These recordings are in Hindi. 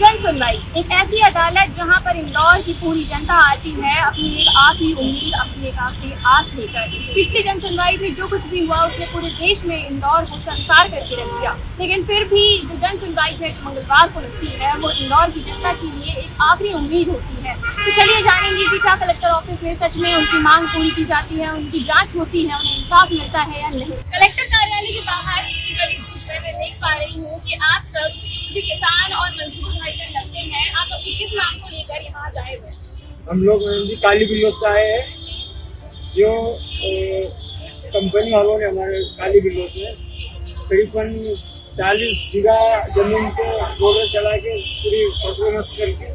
जन सुनवाई एक ऐसी अदालत जहां पर इंदौर की पूरी जनता आती है अपनी एक आखिरी उम्मीद, अपनी एक आखिरी आस लेकर। पिछली जन सुनवाई में जो कुछ भी हुआ उसने पूरे देश में इंदौर को संसार करके रख दिया, लेकिन फिर भी जो जन सुनवाई है जो मंगलवार को लगती है वो इंदौर की जनता के लिए एक आखिरी उम्मीद होती है। तो चलिए जानेंगे कि क्या कलेक्टर ऑफिस में सच में उनकी मांग पूरी की जाती है, उनकी जाँच होती है, उन्हें इंसाफ मिलता है या नहीं। कलेक्टर कार्यालय के बाहर इतनी बड़ी धूप में मैं देख पा रही हूँ कि आप सब भी किसान और मजदूर भाई जन लगते हैं, आप अपनी किस मांग को लेकर यहाँ जाए हुए? हम लोग काली बिल्लों से आए हैं, जो कंपनी वालों ने हमारे काली बिल्लों में करीबन 40 बीघा जमीन को रोड चला के पूरी फसलों नष्ट करके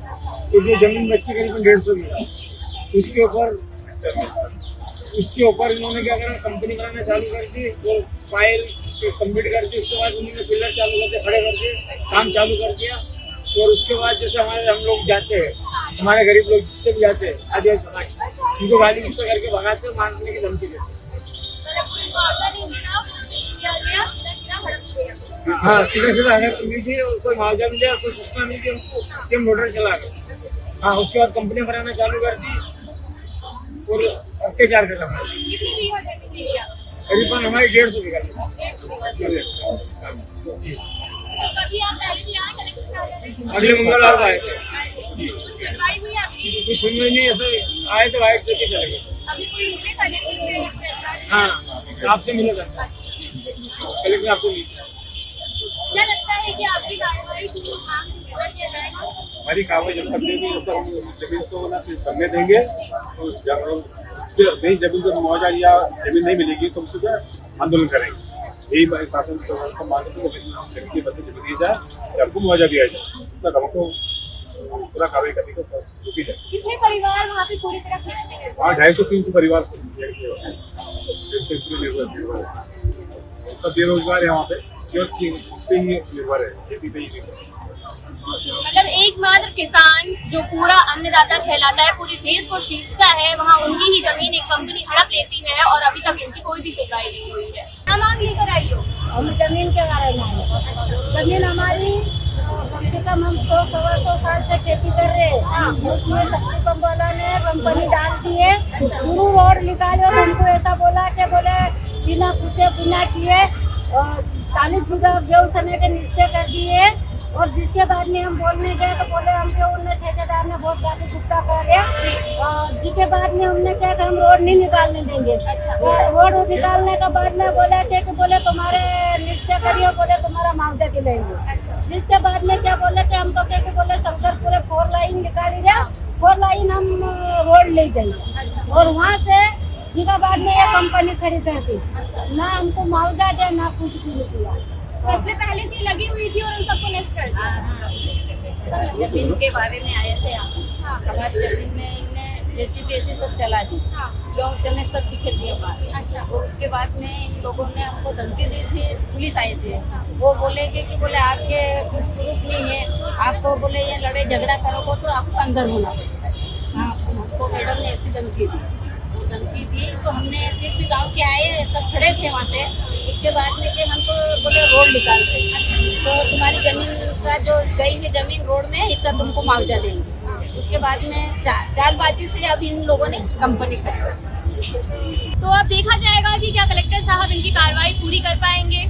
तो जो जमीन बची करीबन 150 बीघा, उसके ऊपर इन्होंने क्या करा, कंपनी बनाना चालू कर दी। वो फाइल कंप्लीट करके उसके बाद उन्होंने पिलर चालू करके खड़े करके काम चालू कर दिया। और उसके बाद जैसे हम लोग जाते हैं, हमारे गरीब लोग जितने भी जाते हैं आदिवासी समाज, उनको गाली गुस्सा करके भगाते, मारने की धमकी देते। हाँ, सीधा सीधा हड़प मिली थी, कोई मुआवजा मिल गया, कोई सूचना मिल गई, उनको टीम लोडर चला गया। हाँ, उसके बाद कंपनी बनाना चालू कर दी और अत्याचार करना पड़ा। करीबन हमारी 150 बीघा। अगले मंगलवार को आए थे, कुछ सुनने नहीं, ऐसे आए थे वाइट करके चले गए। हाँ, आपसे मिले था, कलेक्टर आपको मिले। क्या लगता है कि आपकी कार्रवाई हमारी कार्रवाई जब तक देंगे तब तक जमीन को ना करने देंगे, तो उसके नई जमीन को मुआवजा या जमीन नहीं मिलेगी तो उससे आंदोलन करेंगे। यही शासन जमीन दी जाए, आपको मुआवजा दिया जाए, तब हमको पूरा कार्रवाई करने को रोकी जाए। कितने परिवार वहाँ पे पूरी तरह खेलते हैं? हाँ, 250-300 परिवार सब बेरोजगार है वहाँ पे, पे ही निर्भर है, खेती पे ही निर्भर है। मतलब एकमात्र किसान जो पूरा अन्नदाता कहलाता है, पूरे देश को सींचता है, वहाँ उनकी ही जमीन एक कंपनी हड़प लेती है और अभी तक इनकी कोई भी सुनवाई नहीं हुई है। क्या मांग लेकर आई हो? हम जमीन के बारे में, जमीन हमारी कम से कम हम 100-125 साल से खेती कर रहे हैं। उसमें शक्ति पंप वाला ने कंपनी डाल दी है, शुरू रोड निकाले और हमको ऐसा बोला कि बोले बिना पूछे बिना किए 40 बीघा गेहूं सने के निश्चय कर दिए। और जिसके बाद में हम बोलने गए तो बोले हमके उनने ठेकेदार ने बहुत गाली गुप्ता करे, जिसके बाद में हमने क्या हम रोड नहीं निकालने देंगे। रोड निकालने के बाद में बोला कि बोले तुम्हारे निश्चय करिए, बोले तुम्हारा मुआवजा दिलाएंगे। जिसके बाद में क्या बोले कि हम तो क्या बोले शंकरपुर 4 लाइन निकाली जाए, 4 लाइन हम रोड ले जाइए। और वहाँ से जिसके बाद में ये कंपनी खड़ी कर दी, ना हमको मुआवजा दिया ना कुछ भी नहीं दिया। फसलें पहले से लगी हुई थी और उन सबको नष्ट कर दिया। जमीन के बारे में आए थे आप, हमारी जमीन में इनने जेसीबी ऐसे सब चला दी, गेहूँ चने सब बिखेर दिया बाहर। अच्छा। और उसके बाद में इन लोगों ने हमको धमकी दी थी, पुलिस आए थे, वो बोलेंगे कि बोले आपके कुछ प्रूफ नहीं है, आपको बोले ये लड़ाई झगड़ा करोगे तो आपको अंदर होना पड़ेगा। हाँ, हमको मैडम ने ऐसी धमकी दी तो हमने फिर भी गाँव के आए, सब खड़े थे वहाँ पे। उसके बाद में कि हमको बोले रोड निकालते, तो तुम्हारी जमीन का जो गई है जमीन रोड में इतना तुमको मुआवजा देंगे। उसके बाद में चालबाजी से अब इन लोगों ने कंपनी खड़ी। तो अब देखा जाएगा कि क्या कलेक्टर साहब इनकी कार्रवाई पूरी कर पाएंगे।